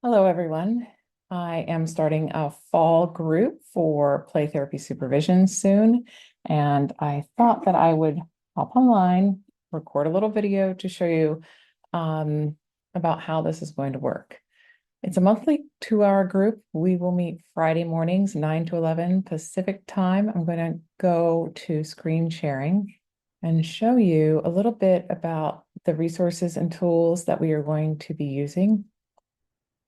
Hello, everyone. I am starting a fall group for play therapy supervision soon, and I thought that I would hop online, record a little video to show you about how this is going to work. It's a monthly 2-hour group. We will meet Friday mornings, 9 to 11 Pacific time. I'm going to go to screen sharing and show you a little bit about the resources and tools that we are going to be using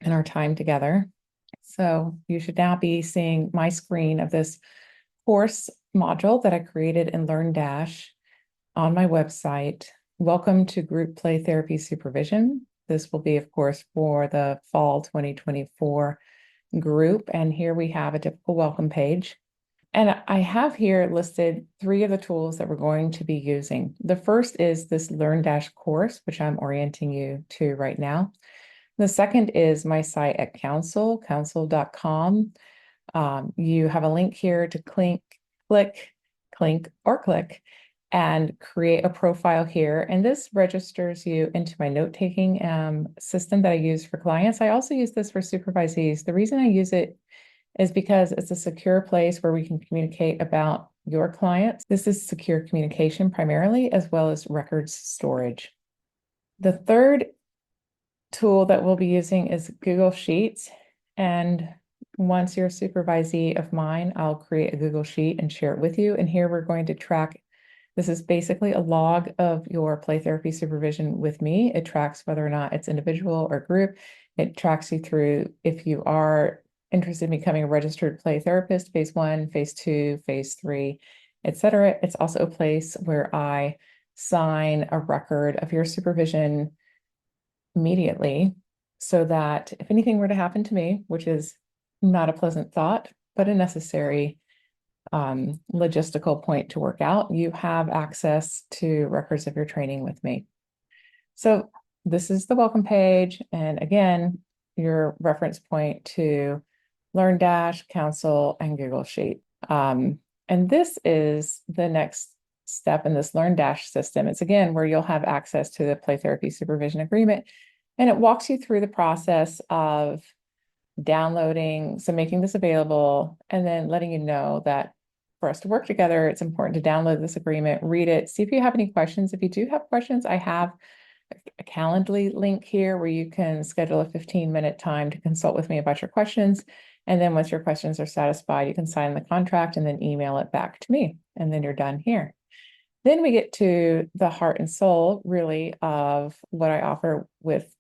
in our time together. So you should now be seeing my screen of this course module that I created in LearnDash on my website. Welcome to Group Play Therapy Supervision. This will be, of course, for the fall 2024 group. And here we have a typical welcome page. And I have here listed 3 of the tools that we're going to be using. The first is this LearnDash course, which I'm orienting you to right now. The second is my site at counsel.com. You have a link here to click, and create a profile here. And this registers you into my note-taking system that I use for clients. I also use this for supervisees. The reason I use it is because it's a secure place where we can communicate about your clients. This is secure communication primarily, as well as records storage. The third tool that we'll be using is Google Sheets. And once you're a supervisee of mine, I'll create a Google Sheet and share it with you. And here we're going to track. This is basically a log of your play therapy supervision with me. It tracks whether or not it's individual or group. It tracks you through if you are interested in becoming a registered play therapist, phase 1, phase 2, phase 3, etc. It's also a place where I sign a record of your supervision immediately, so that if anything were to happen to me, which is not a pleasant thought, but a necessary logistical point to work out, you have access to records of your training with me. So this is the welcome page. And again, your reference point to LearnDash, Counsel, and Google Sheet. And this is the next step in this LearnDash system. It's again where you'll have access to the play therapy supervision agreement. And it walks you through the process of downloading, so making this available, and then letting you know that for us to work together, it's important to download this agreement, read it, see if you have any questions. If you do have questions, I have a Calendly link here where you can schedule a 15-minute time to consult with me about your questions. And then once your questions are satisfied, you can sign the contract and then email it back to me. And then you're done here. Then we get to the heart and soul, really, of what I offer with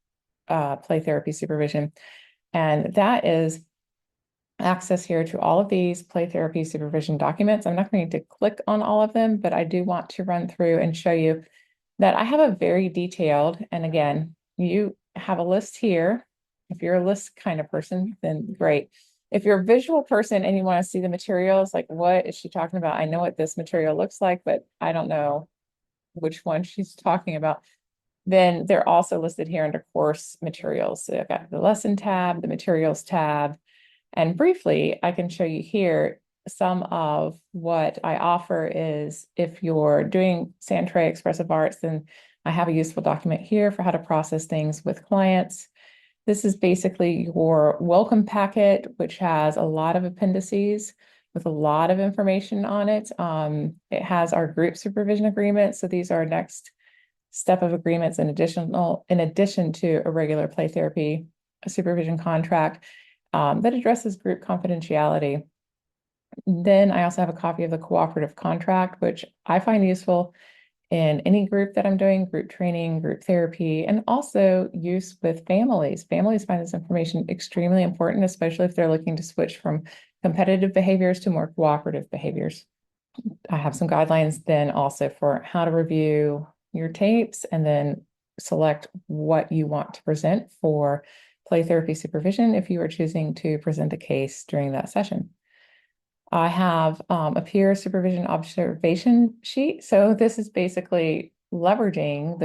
play therapy supervision. And that is access here to all of these play therapy supervision documents. I'm not going to click on all of them, but I do want to run through and show you that I have a very detailed, and again, you have a list here. If you're a list kind of person, then great. If you're a visual person and you want to see the materials, like what is she talking about? I know what this material looks like, but I don't know which one she's talking about. Then they're also listed here under course materials. So I've got the lesson tab, the materials tab, and briefly, I can show you here some of what I offer is if you're doing Santray Expressive Arts, then I have a useful document here for how to process things with clients. This is basically your welcome packet, which has a lot of appendices with a lot of information on it. It has our group supervision agreement. So these are next step of agreements in addition to a regular play therapy supervision contract that addresses group confidentiality. Then I also have a copy of the cooperative contract, which I find useful in any group that I'm doing, group training, group therapy, and also use with families. Families find this information extremely important, especially if they're looking to switch from competitive behaviors to more cooperative behaviors. I have some guidelines then also for how to review your tapes and then select what you want to present for play therapy supervision if you are choosing to present a case during that session. I have a peer supervision observation sheet. So this is basically leveraging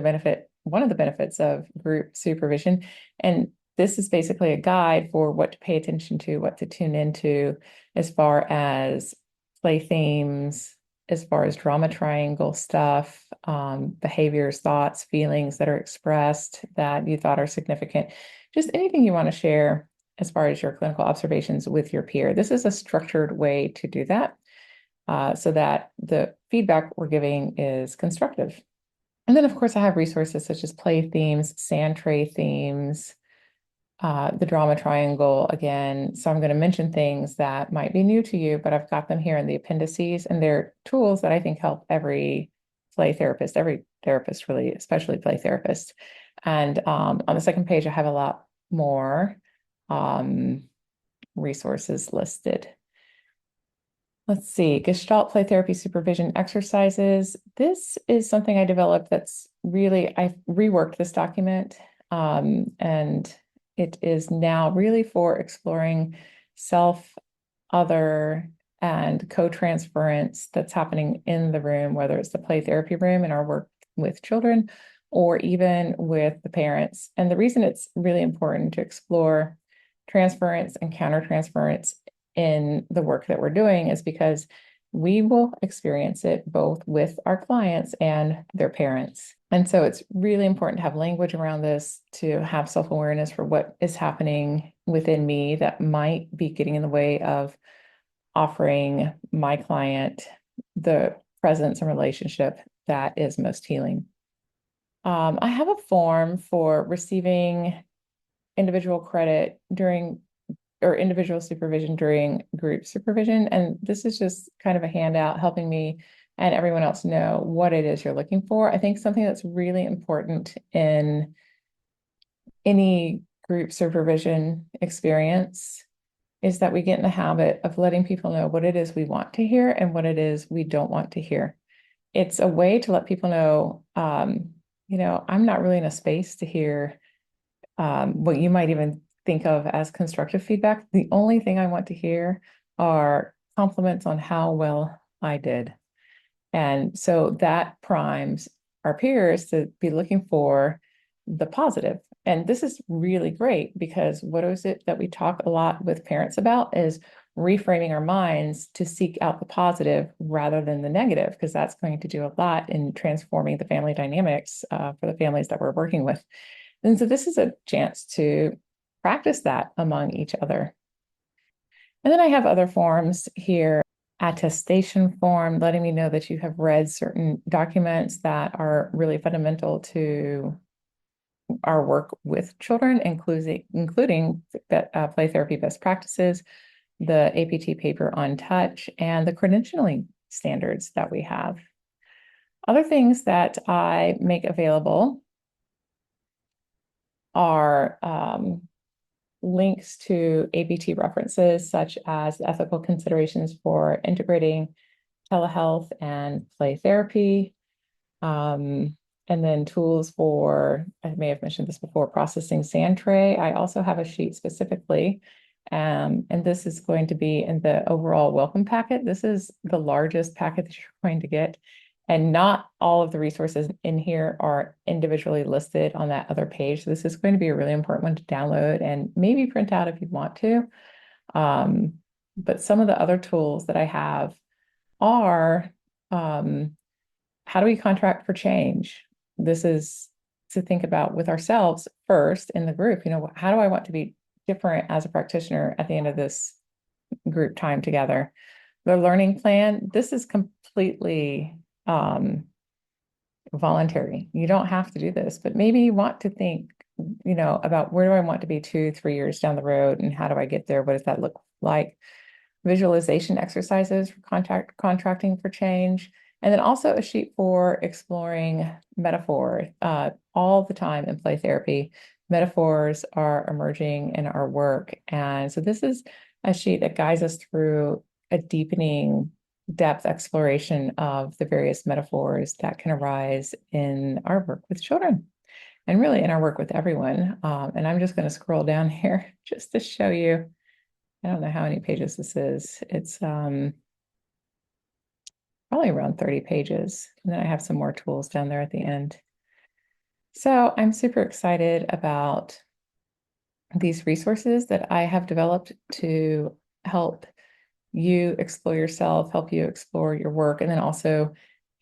one of the benefits of group supervision. And this is basically a guide for what to pay attention to, what to tune into as far as play themes, as far as drama triangle stuff, behaviors, thoughts, feelings that are expressed that you thought are significant, just anything you want to share as far as your clinical observations with your peer. This is a structured way to do that so that the feedback we're giving is constructive. And then, of course, I have resources such as play themes, sand tray themes, the drama triangle again. So I'm going to mention things that might be new to you, but I've got them here in the appendices, and they're tools that I think help every therapist really, especially play therapist. And on the second page, I have a lot more resources listed. Let's see, Gestalt play therapy supervision exercises. This is something I developed that's really, I've reworked this document, and it is now really for exploring self, other, and co-transference that's happening in the room, whether it's the play therapy room in our work with children or even with the parents. And the reason it's really important to explore transference and countertransference in the work that we're doing is because we will experience it both with our clients and their parents. And so it's really important to have language around this, to have self-awareness for what is happening within me that might be getting in the way of offering my client the presence and relationship that is most healing. I have a form for receiving individual credit during or individual supervision during group supervision. And this is just kind of a handout helping me and everyone else know what it is you're looking for. I think something that's really important in any group supervision experience is that we get in the habit of letting people know what it is we want to hear and what it is we don't want to hear. It's a way to let people know, I'm not really in a space to hear what you might even think of as constructive feedback. The only thing I want to hear are compliments on how well I did. And so that primes our peers to be looking for the positive. And this is really great because what is it that we talk a lot with parents about is reframing our minds to seek out the positive rather than the negative, because that's going to do a lot in transforming the family dynamics for the families that we're working with. And so this is a chance to practice that among each other. And then I have other forms here, attestation form, letting me know that you have read certain documents that are really fundamental to our work with children, including play therapy best practices, the APT paper on touch, and the credentialing standards that we have. Other things that I make available are links to APT references, such as ethical considerations for integrating telehealth and play therapy. And then tools for, I may have mentioned this before, processing sand tray. I also have a sheet specifically, and this is going to be in the overall welcome packet. This is the largest packet that you're going to get. And not all of the resources in here are individually listed on that other page. So this is going to be a really important one to download and maybe print out if you want to. But some of the other tools that I have are how do we contract for change? This is to think about with ourselves first in the group. How do I want to be different as a practitioner at the end of this group time together? The learning plan, this is completely voluntary. You don't have to do this, but maybe you want to think, about where do I want to be 2-3 years down the road and how do I get there? What does that look like? Visualization exercises for contracting for change. And then also a sheet for exploring metaphor. All the time in play therapy, metaphors are emerging in our work. And so this is a sheet that guides us through a deepening depth exploration of the various metaphors that can arise in our work with children and really in our work with everyone. And I'm just going to scroll down here just to show you. I don't know how many pages this is. It's probably around 30 pages. And then I have some more tools down there at the end. So I'm super excited about these resources that I have developed to help you explore yourself, help you explore your work, and then also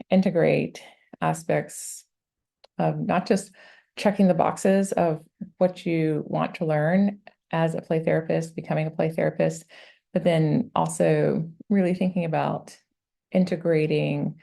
integrate aspects of not just checking the boxes of what you want to learn as a play therapist, becoming a play therapist, but then also really thinking about integrating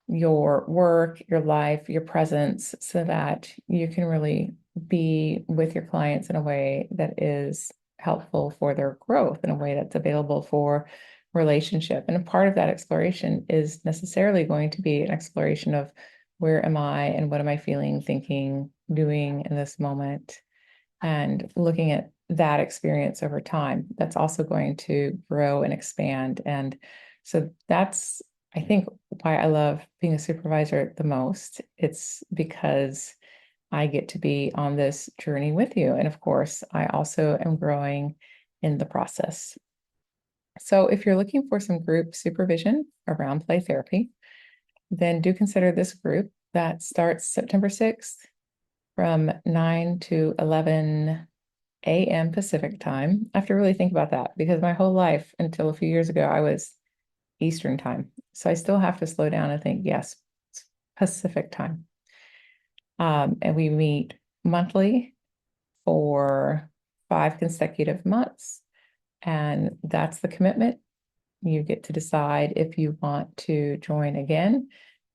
your work, your life, your presence, so that you can really be with your clients in a way that is helpful for their growth, in a way that's available for relationship. And a part of that exploration is necessarily going to be an exploration of where am I and what am I feeling, thinking, doing in this moment, and looking at that experience over time. That's also going to grow and expand. And so that's, I think, why I love being a supervisor the most. It's because I get to be on this journey with you. And of course, I also am growing in the process. So if you're looking for some group supervision around play therapy, then do consider this group that starts September 6th from 9 to 11 a.m. Pacific time. I have to really think about that because my whole life until a few years ago, I was Eastern time. So I still have to slow down and think, yes, it's Pacific time. And we meet monthly for 5 consecutive months. And that's the commitment. You get to decide if you want to join again.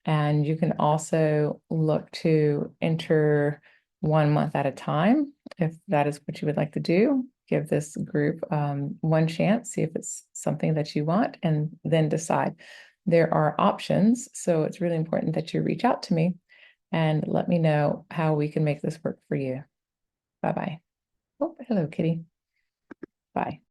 And you can also look to enter 1 month at a time if that is what you would like to do. Give this group one chance, see if it's something that you want, and then decide. There are options, so it's really important that you reach out to me and let me know how we can make this work for you. Bye-bye. Oh, hello, Kitty. Bye.